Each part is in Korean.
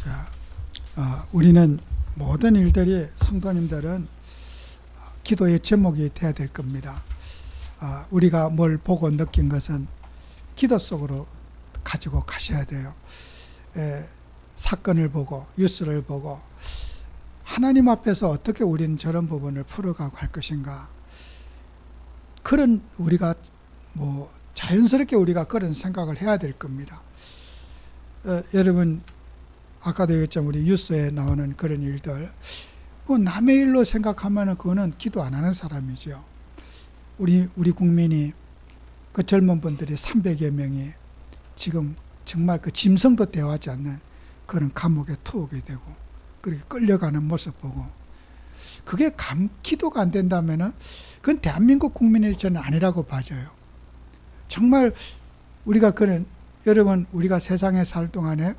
자, 우리는 모든 일들이 성도님들은 기도의 제목이 되어야 될 겁니다. 우리가 뭘 보고 느낀 것은 기도 속으로 가지고 가셔야 돼요. 사건을 보고 뉴스를 보고 하나님 앞에서 어떻게 우리는 저런 부분을 풀어가고 할 것인가, 그런 우리가 자연스럽게 우리가 그런 생각을 해야 될 겁니다. 여러분 아까도 얘기했지만 우리 뉴스에 나오는 그런 일들, 그 남의 일로 생각하면 그거는 기도 안 하는 사람이죠. 우리 국민이, 그 젊은 분들이 300여 명이 지금 정말 그 짐승도 대하지 않는 그런 감옥에 투옥이 되고 그렇게 끌려가는 모습 보고, 그게 기도가 안 된다면은 그건 대한민국 국민의 저는 아니라고 봐져요. 정말 우리가 여러분, 우리가 세상에 살 동안에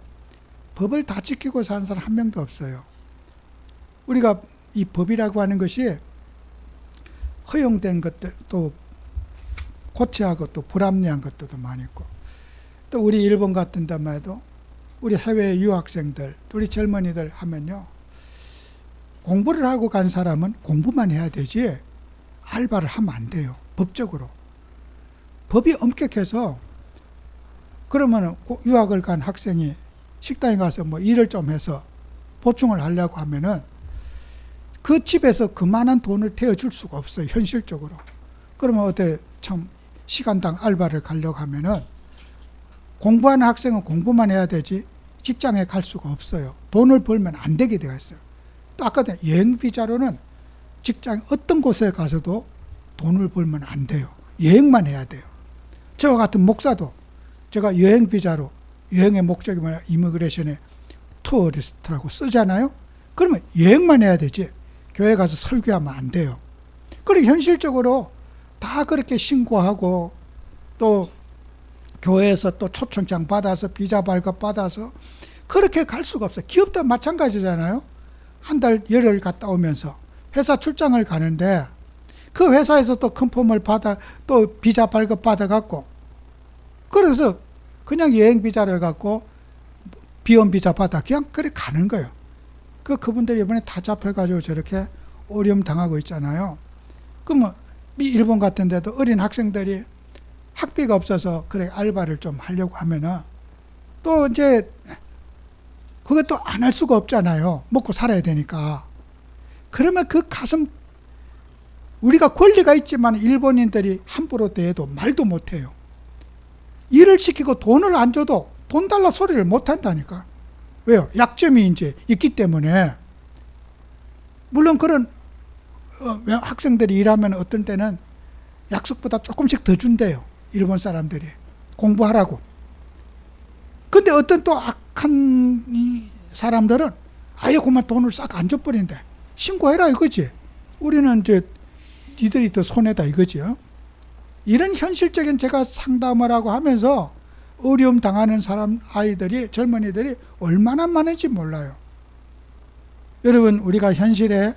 법을 다 지키고 사는 사람 한 명도 없어요. 우리가 이 법이라고 하는 것이 허용된 것들, 또 고치하고 또 불합리한 것들도 많이 있고, 또 우리 일본 같은 데만 해도 우리 해외 유학생들, 우리 젊은이들 하면요, 공부를 하고 간 사람은 공부만 해야 되지 알바를 하면 안 돼요. 법적으로. 법이 엄격해서, 그러면 유학을 간 학생이 식당에 가서 일을 좀 해서 보충을 하려고 하면은 그 집에서 그만한 돈을 태워줄 수가 없어요, 현실적으로. 그러면 어때, 참 시간당 알바를 가려고 하면은 공부하는 학생은 공부만 해야 되지 직장에 갈 수가 없어요. 돈을 벌면 안 되게 되어 있어요. 또 아까 여행 비자로는 직장 어떤 곳에 가서도 돈을 벌면 안 돼요. 여행만 해야 돼요. 저와 같은 목사도 제가 여행 비자로, 여행의 목적이 뭐냐, 이미그레이션에 투어리스트라고 쓰잖아요. 그러면 여행만 해야 되지 교회 가서 설교하면 안 돼요. 그리고 현실적으로 다 그렇게 신고하고, 또 교회에서 또 초청장 받아서 비자 발급 받아서 그렇게 갈 수가 없어요. 기업도 마찬가지잖아요. 한 달 열흘 갔다 오면서 회사 출장을 가는데 그 회사에서 또 큰 폼을 받아, 또 비자 발급 받아 갖고, 그래서 그냥 여행 비자를 해갖고 비원 비자 받아 그냥 그래 가는 거예요. 그분들이 이번에 다 잡혀가지고 저렇게 어려움 당하고 있잖아요. 그러면 일본 같은 데도 어린 학생들이 학비가 없어서 그래 알바를 좀 하려고 하면은 또 이제 그것도 안 할 수가 없잖아요. 먹고 살아야 되니까. 그러면 그 가슴, 우리가 권리가 있지만 일본인들이 함부로 대해도 말도 못해요. 일을 시키고 돈을 안 줘도 돈 달라 소리를 못 한다니까. 왜요? 약점이 이제 있기 때문에. 물론 그런 학생들이 일하면 어떤 때는 약속보다 조금씩 더 준대요. 일본 사람들이. 공부하라고. 근데 어떤 또 악한 사람들은 아예 그만 돈을 싹 안 줘버린대. 신고해라 이거지. 우리는 이제 니들이 더 손해다 이거지요. 이런 현실적인 제가 상담을 하고 하면서 어려움 당하는 아이들이, 젊은이들이 얼마나 많은지 몰라요. 여러분, 우리가 현실에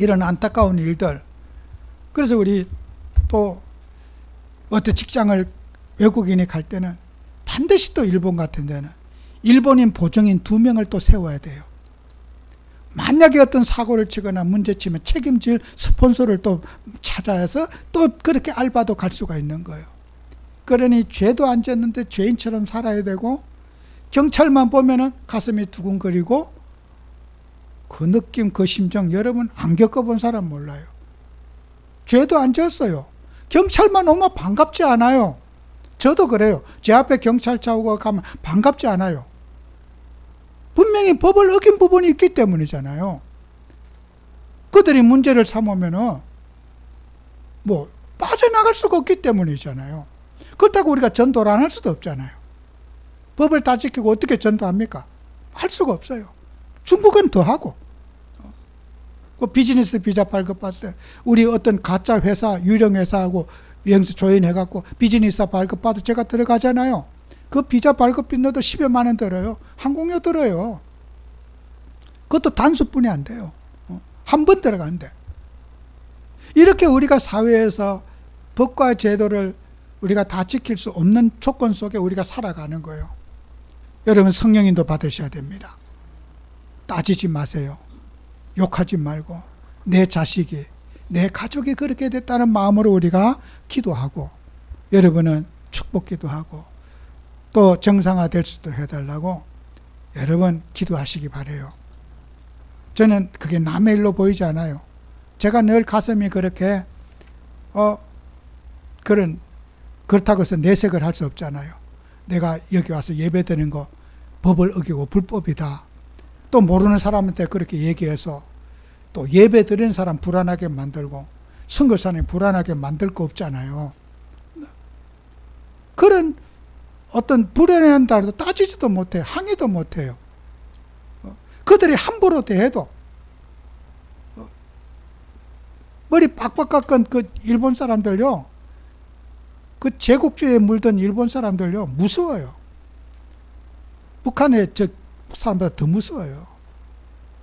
이런 안타까운 일들, 그래서 우리 또 어떤 직장을 외국인이 갈 때는 반드시 또 일본 같은 데는 일본인 보증인 2명을 또 세워야 돼요. 만약에 어떤 사고를 치거나 문제 치면 책임질 스폰서를 또 찾아서 또 그렇게 알바도 갈 수가 있는 거예요. 그러니 죄도 안 졌는데 죄인처럼 살아야 되고, 경찰만 보면은 가슴이 두근거리고, 그 느낌, 그 심정 여러분 안 겪어본 사람 몰라요. 죄도 안 졌어요. 경찰만 오면 반갑지 않아요. 저도 그래요. 제 앞에 경찰차 오고 가면 반갑지 않아요. 분명히 법을 어긴 부분이 있기 때문이잖아요. 그들이 문제를 삼으면은 빠져나갈 수가 없기 때문이잖아요. 그렇다고 우리가 전도를 안 할 수도 없잖아요. 법을 다 지키고 어떻게 전도합니까? 할 수가 없어요. 중국은 더 하고. 그 비즈니스 비자 발급받을 때 우리 어떤 가짜 회사, 유령 회사하고 여행사 조인해갖고 비즈니스 발급 받아 제가 들어가잖아요. 그 비자 발급비 넣어도 10여만 원 들어요. 항공료 들어요. 그것도 단수뿐이 안 돼요. 한 번 들어가는데. 이렇게 우리가 사회에서 법과 제도를 우리가 다 지킬 수 없는 조건 속에 우리가 살아가는 거예요. 여러분 성령인도 받으셔야 됩니다. 따지지 마세요. 욕하지 말고 내 자식이, 내 가족이 그렇게 됐다는 마음으로 우리가 기도하고, 여러분은 축복 기도하고 또 정상화될 수 있도록 해달라고 여러분 기도하시기 바라요. 저는 그게 남의 일로 보이지 않아요. 제가 늘 가슴이 그렇게 그렇다고 해서 내색을 할 수 없잖아요. 내가 여기 와서 예배드리는 거 법을 어기고 불법이다. 또 모르는 사람한테 그렇게 얘기해서 또 예배드리는 사람 불안하게 만들고 선교사님 불안하게 만들 거 없잖아요. 그런 어떤 불안한다고 따지지도 못해요. 항의도 못해요. 그들이 함부로 대해도 머리 빡빡 깎은 그 일본 사람들요, 그 제국주의에 물든 일본 사람들요, 무서워요. 북한의 저 사람보다 더 무서워요.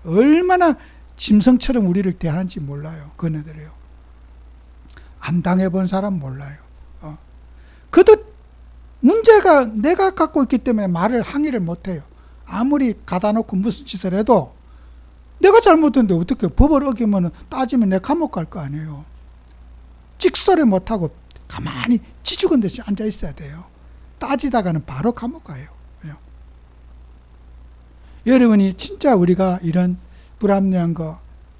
얼마나 짐승처럼 우리를 대하는지 몰라요. 그네들이요. 안 당해본 사람 몰라요. 그도 문제가 내가 갖고 있기 때문에 말을 항의를 못해요. 아무리 가다 놓고 무슨 짓을 해도 내가 잘못했는데 어떻게 법을 어기면 따지면 내 감옥 갈 거 아니에요. 찍소리 못하고 가만히 지죽은 듯이 앉아 있어야 돼요. 따지다가는 바로 감옥 가요. 여러분이 진짜 우리가 이런 불합리한 거,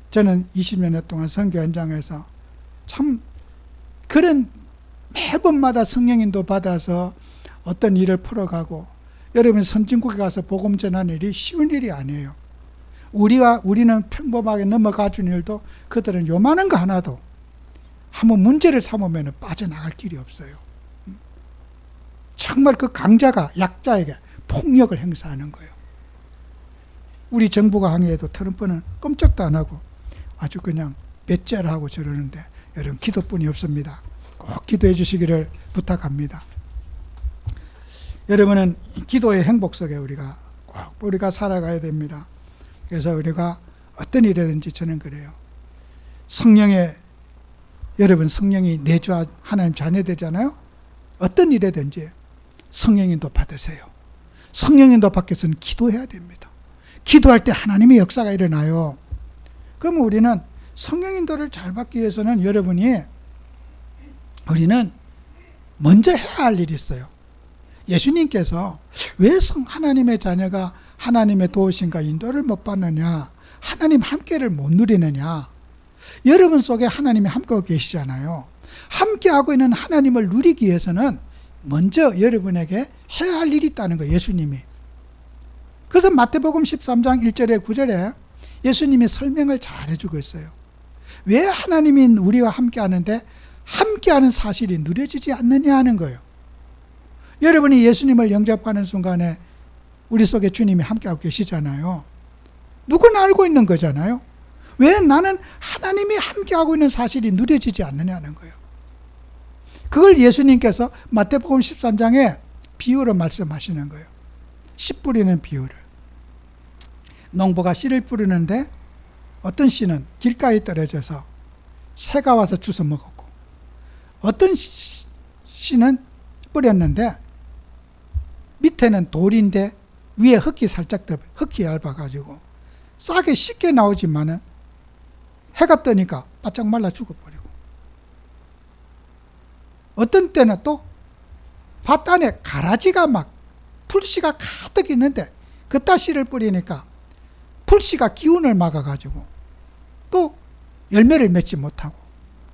저는 20년 동안 선교 현장에서 참 그런 매번마다 성령인도 받아서 어떤 일을 풀어가고, 여러분 선진국에 가서 복음 전하는 일이 쉬운 일이 아니에요. 우리는 평범하게 넘어가 주는 일도 그들은 요만한 거 하나도 한번 문제를 삼으면 빠져나갈 길이 없어요. 정말 그 강자가 약자에게 폭력을 행사하는 거예요. 우리 정부가 항의해도 트럼프는 꼼짝도 안 하고 아주 그냥 배째를 하고 저러는데, 여러분 기도뿐이 없습니다. 꼭 기도해 주시기를 부탁합니다. 여러분은 기도의 행복 속에 우리가 살아가야 됩니다. 그래서 우리가 어떤 일이든지 저는 그래요. 여러분 성령이 내주 하나님 자녀되잖아요. 어떤 일이든지 성령인도 받으세요. 성령인도 받기 위해서는 기도해야 됩니다. 기도할 때 하나님의 역사가 일어나요. 그럼 우리는 성령인도를 잘 받기 위해서는 우리는 먼저 해야 할 일이 있어요. 예수님께서 왜 하나님의 자녀가 하나님의 도우심과 인도를 못 받느냐, 하나님 함께를 못 누리느냐. 여러분 속에 하나님이 함께하고 계시잖아요. 함께하고 있는 하나님을 누리기 위해서는 먼저 여러분에게 해야 할 일이 있다는 거예요. 예수님이. 그래서 마태복음 13장 1절에 9절에 예수님이 설명을 잘 해주고 있어요. 왜 하나님이 우리와 함께하는데 함께하는 사실이 누려지지 않느냐 하는 거예요. 여러분이 예수님을 영접하는 순간에 우리 속에 주님이 함께하고 계시잖아요. 누구나 알고 있는 거잖아요. 왜 나는 하나님이 함께하고 있는 사실이 누려지지 않느냐는 거예요. 그걸 예수님께서 마태복음 13장에 비유로 말씀하시는 거예요. 씨 뿌리는 비유를. 농부가 씨를 뿌리는데 어떤 씨는 길가에 떨어져서 새가 와서 주워 먹었고, 어떤 씨는 뿌렸는데 밑에는 돌인데 위에 흙이 살짝 들어, 흙이 얇아가지고 싹이 쉽게 나오지만은 해가 뜨니까 바짝 말라 죽어버리고, 어떤 때는 또 밭 안에 가라지가 막 풀씨가 가득 있는데 그따 씨를 뿌리니까 풀씨가 기운을 막아가지고 또 열매를 맺지 못하고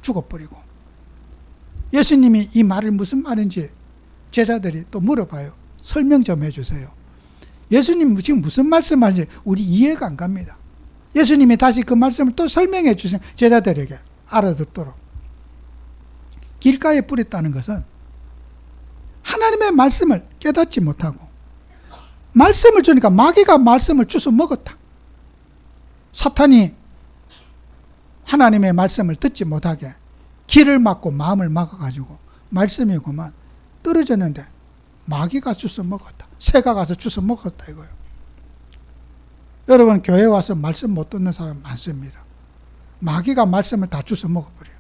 죽어버리고. 예수님이 이 말을 무슨 말인지 제자들이 또 물어봐요. 설명 좀 해주세요. 예수님 지금 무슨 말씀하는지 우리 이해가 안 갑니다. 예수님이 다시 그 말씀을 또 설명해 주세요. 제자들에게 알아듣도록. 길가에 뿌렸다는 것은 하나님의 말씀을 깨닫지 못하고, 말씀을 주니까 마귀가 말씀을 주워 먹었다. 사탄이 하나님의 말씀을 듣지 못하게 길을 막고 마음을 막아가지고 말씀이 그만 떨어졌는데 마귀가 주워 먹었다. 새가 가서 주워 먹었다 이거예요. 여러분 교회 와서 말씀 못 듣는 사람 많습니다. 마귀가 말씀을 다 주워 먹어버려요.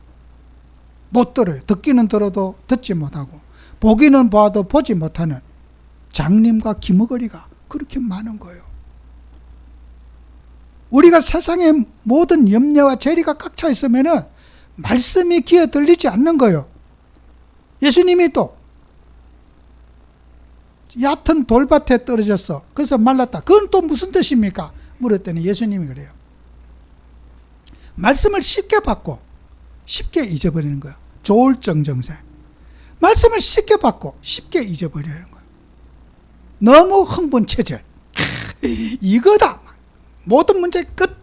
못 들어요. 듣기는 들어도 듣지 못하고, 보기는 봐도 보지 못하는 장님과 기머거리가 그렇게 많은 거예요. 우리가 세상의 모든 염려와 재리가 꽉 차 있으면은 말씀이 귀에 들리지 않는 거예요. 예수님이 또 얕은 돌밭에 떨어졌어. 그래서 말랐다. 그건 또 무슨 뜻입니까? 물었더니 예수님이 그래요. 말씀을 쉽게 받고 쉽게 잊어버리는 거예요. 조울증 증세. 말씀을 쉽게 받고 쉽게 잊어버리는 거예요. 너무 흥분체질. 이거다. 모든 문제 끝.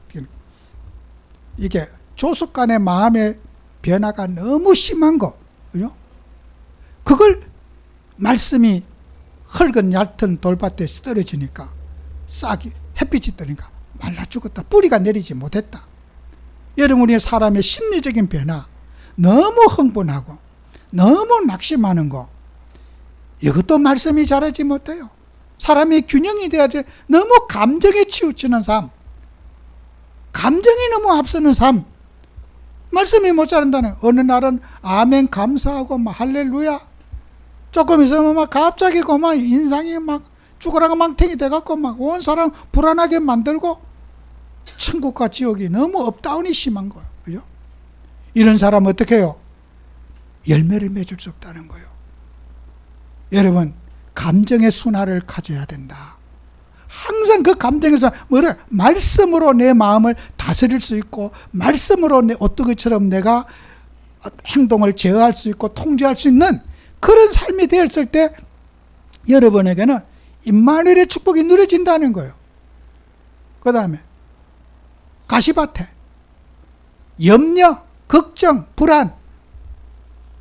이게 조숙간의 마음의 변화가 너무 심한 거. 그죠? 그걸 말씀이 흙은 얕은 돌밭에 떨어지니까 싹이 햇빛이 뜨니까 말라 죽었다. 뿌리가 내리지 못했다. 여러분, 우리 사람의 심리적인 변화, 너무 흥분하고 너무 낙심하는 거, 이것도 말씀이 잘하지 못해요. 사람이 균형이 돼야지. 너무 감정에 치우치는 삶, 감정이 너무 앞서는 삶, 말씀이 못 자란다는. 어느 날은 아멘 감사하고 막 할렐루야, 조금 있으면 막 갑자기 막 인상이 막 죽으라고 망탱이 돼갖고 막 온 사람 불안하게 만들고, 천국과 지옥이 너무 업다운이 심한 거예요. 그죠? 이런 사람 어떻게 해요? 열매를 맺을 수 없다는 거예요. 여러분, 감정의 순화를 가져야 된다. 항상 그 감정의 순화, 뭐래? 말씀으로 내 마음을 다스릴 수 있고, 말씀으로 내 어떻게처럼 내가 행동을 제어할 수 있고 통제할 수 있는 그런 삶이 되었을 때 여러분에게는 임마누엘의 축복이 누려진다는 거예요. 그 다음에 가시밭에 염려, 걱정, 불안,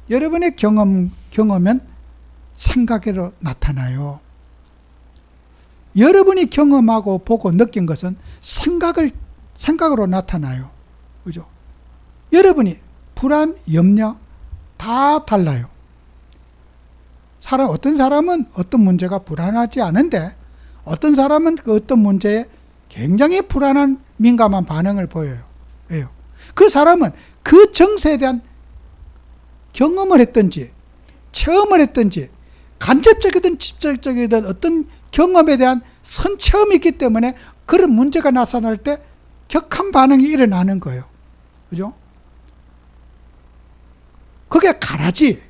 여러분의 경험은 생각으로 나타나요. 여러분이 경험하고 보고 느낀 것은 생각으로 나타나요. 그죠? 여러분이 불안, 염려 다 달라요. 어떤 사람은 어떤 문제가 불안하지 않은데, 어떤 사람은 그 어떤 문제에 굉장히 불안한 민감한 반응을 보여요. 왜요? 그 사람은 그 정세에 대한 경험을 했든지 체험을 했든지 간접적이든 직접적이든 어떤 경험에 대한 선체험이 있기 때문에 그런 문제가 나타날 때 격한 반응이 일어나는 거예요. 그죠? 그게 가라지.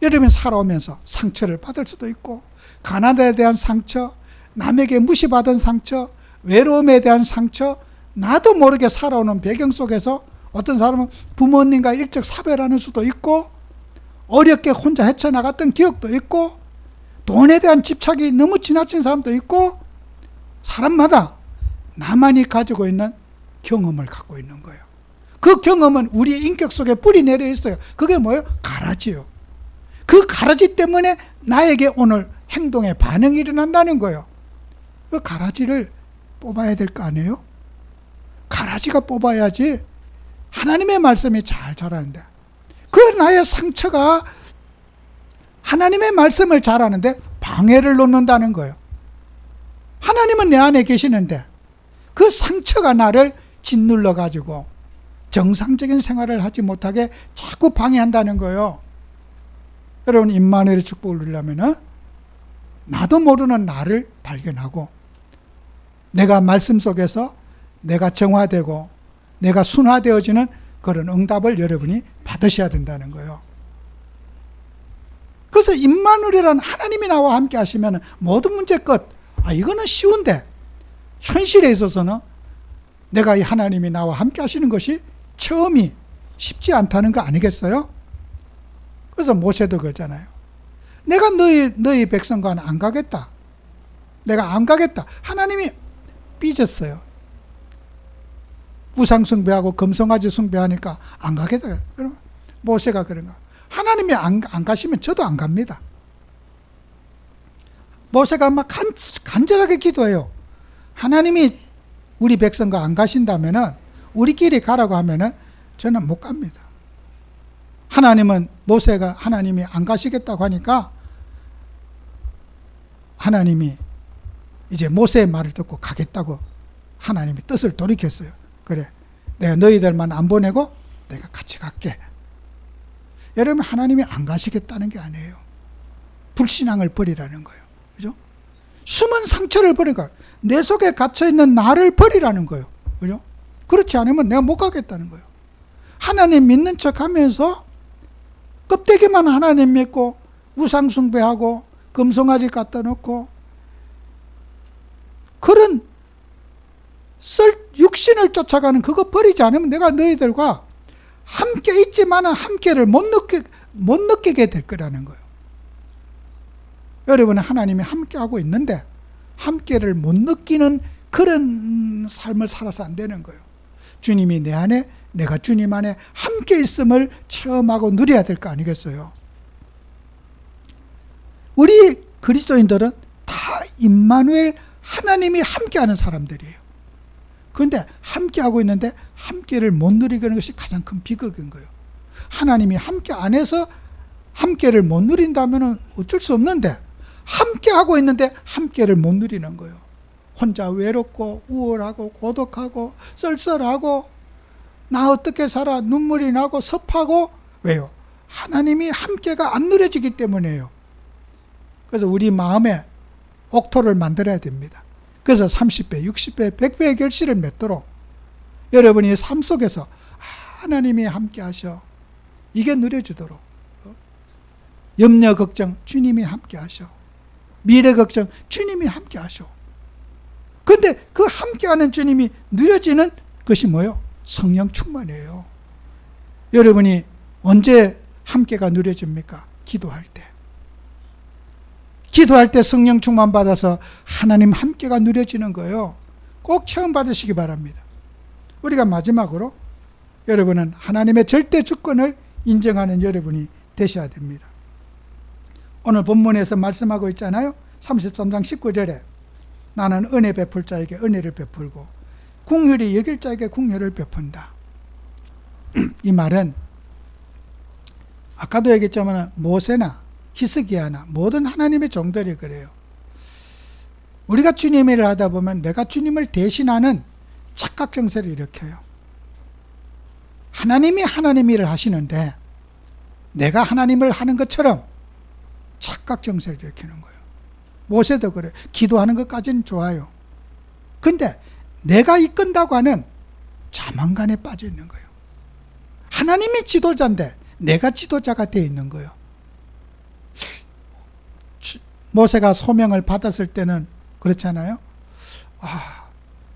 여러분, 살아오면서 상처를 받을 수도 있고, 가난에 대한 상처, 남에게 무시받은 상처, 외로움에 대한 상처, 나도 모르게 살아오는 배경 속에서 어떤 사람은 부모님과 일찍 사별하는 수도 있고, 어렵게 혼자 헤쳐나갔던 기억도 있고, 돈에 대한 집착이 너무 지나친 사람도 있고, 사람마다 나만이 가지고 있는 경험을 갖고 있는 거예요. 그 경험은 우리의 인격 속에 뿌리 내려 있어요. 그게 뭐예요? 가라지요. 그 가라지 때문에 나에게 오늘 행동에 반응이 일어난다는 거예요. 그 가라지를 뽑아야 될 거 아니에요? 가라지가 뽑아야지 하나님의 말씀이 잘 자라는데, 그 나의 상처가 하나님의 말씀을 잘하는데 방해를 놓는다는 거예요. 하나님은 내 안에 계시는데 그 상처가 나를 짓눌러 가지고 정상적인 생활을 하지 못하게 자꾸 방해한다는 거예요. 여러분, 임마누엘의 축복을 누리려면 나도 모르는 나를 발견하고, 내가 말씀 속에서 내가 정화되고 내가 순화되어지는 그런 응답을 여러분이 받으셔야 된다는 거예요. 그래서 임마누엘이라는 하나님이 나와 함께 하시면 모든 문제 끝. 이거는 쉬운데, 현실에 있어서는 내가 이 하나님이 나와 함께 하시는 것이 처음이 쉽지 않다는 거 아니겠어요? 그래서 모세도 그러잖아요. 내가 너희 백성과는 안 가겠다. 내가 안 가겠다. 하나님이 삐졌어요. 우상 숭배하고 금송아지 숭배하니까 안 가겠다. 그럼 모세가 그런가? 하나님이 안 가시면 저도 안 갑니다. 모세가 막 간절하게 기도해요. 하나님이 우리 백성과 안 가신다면은, 우리끼리 가라고 하면은 저는 못 갑니다. 하나님은, 모세가 하나님이 안 가시겠다고 하니까 하나님이 이제 모세의 말을 듣고 가겠다고 하나님이 뜻을 돌이켰어요. 그래, 내가 너희들만 안 보내고 내가 같이 갈게. 여러분, 하나님이 안 가시겠다는 게 아니에요. 불신앙을 버리라는 거예요. 그죠? 숨은 상처를 버리고 내 속에 갇혀있는 나를 버리라는 거예요. 그죠? 그렇지 않으면 내가 못 가겠다는 거예요. 하나님 믿는 척 하면서 껍데기만 하나님 믿고 우상숭배하고 금송아지 갖다 놓고 그런 육신을 쫓아가는 그거 버리지 않으면 내가 너희들과 함께 있지만 함께를 못 느끼게 될 거라는 거예요. 여러분은 하나님이 함께하고 있는데 함께를 못 느끼는 그런 삶을 살아서 안 되는 거예요. 주님이 내 안에, 내가 주님 안에 함께 있음을 체험하고 누려야 될 거 아니겠어요? 우리 그리스도인들은 다 임마누엘 하나님이 함께하는 사람들이에요. 그런데 함께하고 있는데 함께를 못 누리게 하는 것이 가장 큰 비극인 거예요. 하나님이 함께 안 해서 함께를 못 누린다면 어쩔 수 없는데 함께하고 있는데 함께를 못 누리는 거예요. 혼자 외롭고 우울하고 고독하고 쓸쓸하고 나 어떻게 살아 눈물이 나고 섭하고 왜요? 하나님이 함께가 안 누려지기 때문이에요. 그래서 우리 마음에 옥토를 만들어야 됩니다. 그래서 30배, 60배, 100배의 결실을 맺도록 여러분이 삶 속에서 하나님이 함께 하셔. 이게 누려지도록. 염려 걱정 주님이 함께 하셔. 미래 걱정 주님이 함께 하셔. 근데 그 함께하는 주님이 누려지는 것이 뭐예요? 성령 충만이에요. 여러분이 언제 함께가 누려집니까? 기도할 때. 기도할 때 성령 충만 받아서 하나님 함께가 누려지는 거예요. 꼭 체험 받으시기 바랍니다. 우리가 마지막으로 여러분은 하나님의 절대 주권을 인정하는 여러분이 되셔야 됩니다. 오늘 본문에서 말씀하고 있잖아요. 33장 19절에 나는 은혜 베풀 자에게 은혜를 베풀고 긍휼히 여길 자에게 긍휼을 베푼다. 이 말은 아까도 얘기했지만 모세나 히스기야나 모든 하나님의 종들이 그래요. 우리가 주님의 일을 하다 보면 내가 주님을 대신하는 착각 정세를 일으켜요. 하나님이 하나님 일을 하시는데 내가 하나님을 하는 것처럼 착각 정세를 일으키는 거예요. 모세도 그래요. 기도하는 것까지는 좋아요. 근데 내가 이끈다고 하는 자만간에 빠져 있는 거예요. 하나님이 지도자인데 내가 지도자가 되어 있는 거예요. 모세가 소명을 받았을 때는 그렇잖아요.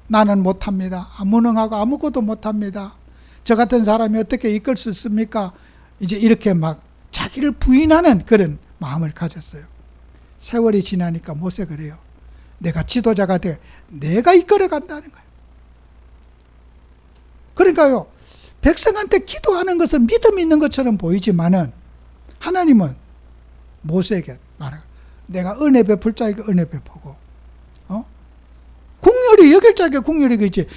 나는 못합니다. 무능하고 아무것도 못합니다. 저 같은 사람이 어떻게 이끌 수 있습니까? 이제 이렇게 막 자기를 부인하는 그런 마음을 가졌어요. 세월이 지나니까 모세 그래요. 내가 지도자가 돼 내가 이끌어 간다는 거예요. 그러니까요. 백성한테 기도하는 것은 믿음 있는 것처럼 보이지만은 하나님은 모세에게 말해요. 내가 은혜 베풀 자에게 은혜 베푸고 긍휼히 여길 자에게 긍휼히 여기지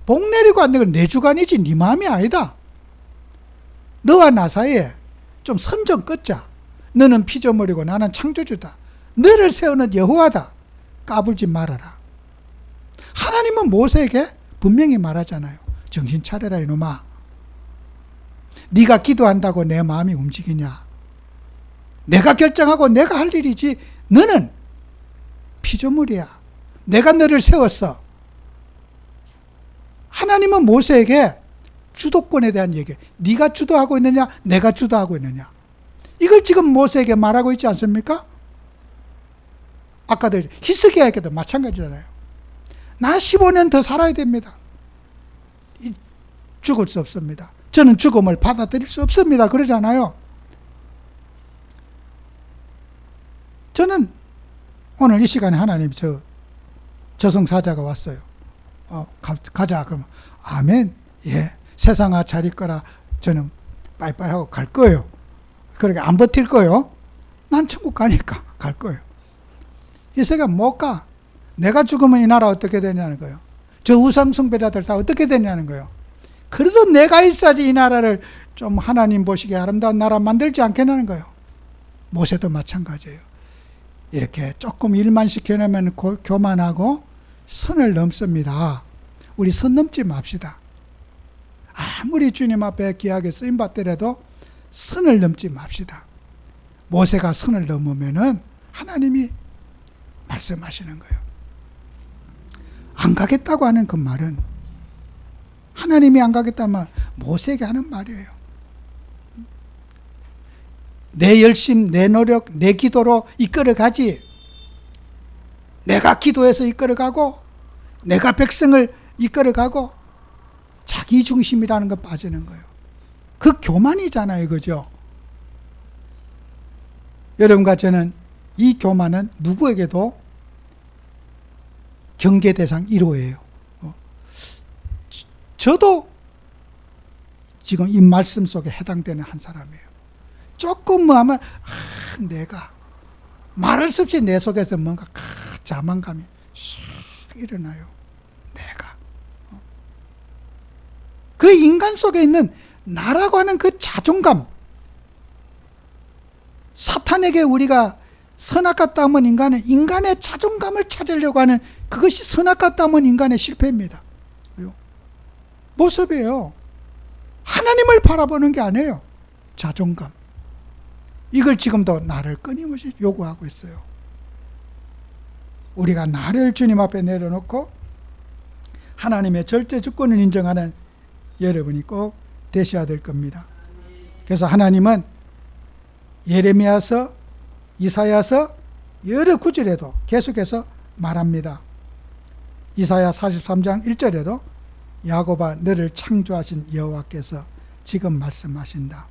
복 내리고 안 내리고 내 주관이지 네 마음이 아니다. 너와 나 사이에 좀 선 좀 긋자. 너는 피조물이고 나는 창조주다. 너를 세우는 여호와다. 까불지 말아라. 하나님은 모세에게 분명히 말하잖아요. 정신 차려라 이놈아. 네가 기도한다고 내 마음이 움직이냐. 내가 결정하고 내가 할 일이지 너는 피조물이야. 내가 너를 세웠어. 하나님은 모세에게 주도권에 대한 얘기. 네가 주도하고 있느냐 내가 주도하고 있느냐. 이걸 지금 모세에게 말하고 있지 않습니까? 아까도 히스기야에게도 마찬가지잖아요. 나 15년 더 살아야 됩니다. 죽을 수 없습니다. 저는 죽음을 받아들일 수 없습니다. 그러잖아요. 저는 오늘 이 시간에 하나님 저승사자가 왔어요. 가자. 그러면 아멘. 예. 세상아 잘 있거라. 저는 빠이빠이 하고 갈 거예요. 그러게 안 버틸 거예요. 난 천국 가니까 갈 거예요. 히스기야 못 가. 내가 죽으면 이 나라 어떻게 되냐는 거예요. 저 우상숭배자들 다 어떻게 되냐는 거예요. 그래도 내가 있어야지 이 나라를 좀 하나님 보시기에 아름다운 나라 만들지 않겠냐는 거예요. 모세도 마찬가지예요. 이렇게 조금 일만 시켜내면 교만하고 선을 넘습니다. 우리 선 넘지 맙시다. 아무리 주님 앞에 귀하게 쓰임받더라도 선을 넘지 맙시다. 모세가 선을 넘으면은 하나님이 말씀하시는 거예요. 안 가겠다고 하는 그 말은 하나님이 안 가겠다면 모세에게 하는 말이에요. 내 열심, 내 노력, 내 기도로 이끌어가지. 내가 기도해서 이끌어가고 내가 백성을 이끌어가고 자기 중심이라는 거 빠지는 거예요. 그 교만이잖아요. 그죠? 여러분과 저는 이 교만은 누구에게도 경계 대상 1호예요. 저도 지금 이 말씀 속에 해당되는 한 사람이에요. 조금 뭐 하면 내가 말할 수 없이 내 속에서 뭔가 자만감이 샥 일어나요. 내가 그 인간 속에 있는 나라고 하는 그 자존감, 사탄에게 우리가 선악같다 하면 인간은 인간의 자존감을 찾으려고 하는 그것이 선악같다 하면 인간의 실패입니다. 모습이에요. 하나님을 바라보는 게 아니에요. 자존감. 이걸 지금도 나를 끊임없이 요구하고 있어요. 우리가 나를 주님 앞에 내려놓고 하나님의 절대 주권을 인정하는 여러분이 꼭 되셔야 될 겁니다. 그래서 하나님은 예레미야서, 이사야서 여러 구절에도 계속해서 말합니다. 이사야 43장 1절에도 야곱아 너를 창조하신 여호와께서 지금 말씀하신다.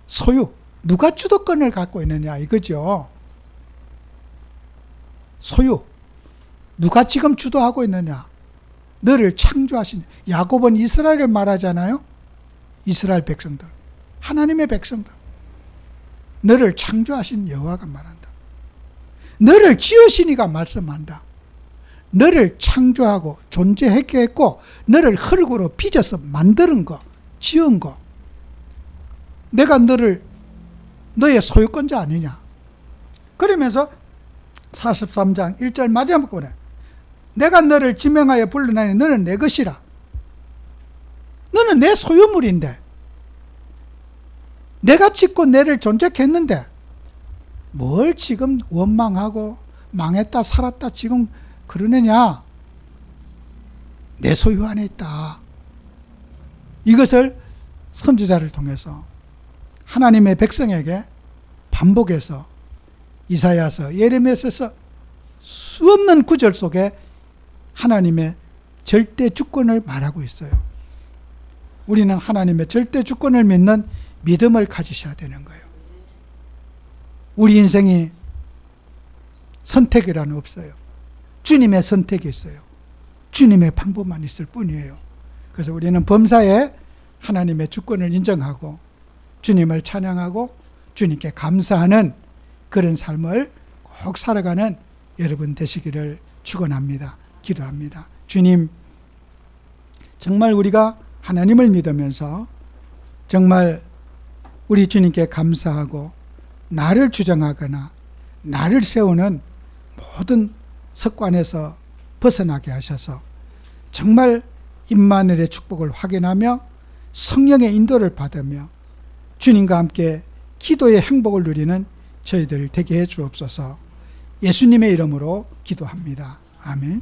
소유, 누가 주도권을 갖고 있느냐 이거죠. 소유, 누가 지금 주도하고 있느냐. 너를 창조하신, 야곱은 이스라엘을 말하잖아요. 이스라엘 백성들, 하나님의 백성들. 너를 창조하신 여호와가 말한다. 너를 지으신 이가 말씀한다. 너를 창조하고 존재했게 했고 너를 흙으로 빚어서 만드는 거, 지은 거. 내가 너를 너의 소유권자 아니냐. 그러면서 43장 1절 마지막 부분에 내가 너를 지명하여 불러나니 너는 내 것이라. 너는 내 소유물인데 내가 짓고 너를 존재케 했는데 뭘 지금 원망하고 망했다 살았다 지금 그러느냐. 내 소유 안에 있다. 이것을 선지자를 통해서 하나님의 백성에게 반복해서 이사야서, 예레미야서 수없는 구절 속에 하나님의 절대 주권을 말하고 있어요. 우리는 하나님의 절대 주권을 믿는 믿음을 가지셔야 되는 거예요. 우리 인생이 선택이라는 없어요. 주님의 선택이 있어요. 주님의 방법만 있을 뿐이에요. 그래서 우리는 범사에 하나님의 주권을 인정하고 주님을 찬양하고 주님께 감사하는 그런 삶을 꼭 살아가는 여러분 되시기를 축원합니다. 기도합니다. 주님, 정말 우리가 하나님을 믿으면서 정말 우리 주님께 감사하고 나를 주장하거나 나를 세우는 모든 습관에서 벗어나게 하셔서 정말 임마누엘의 축복을 확인하며 성령의 인도를 받으며 주님과 함께 기도의 행복을 누리는 저희들 되게 해 주옵소서. 예수님의 이름으로 기도합니다. 아멘.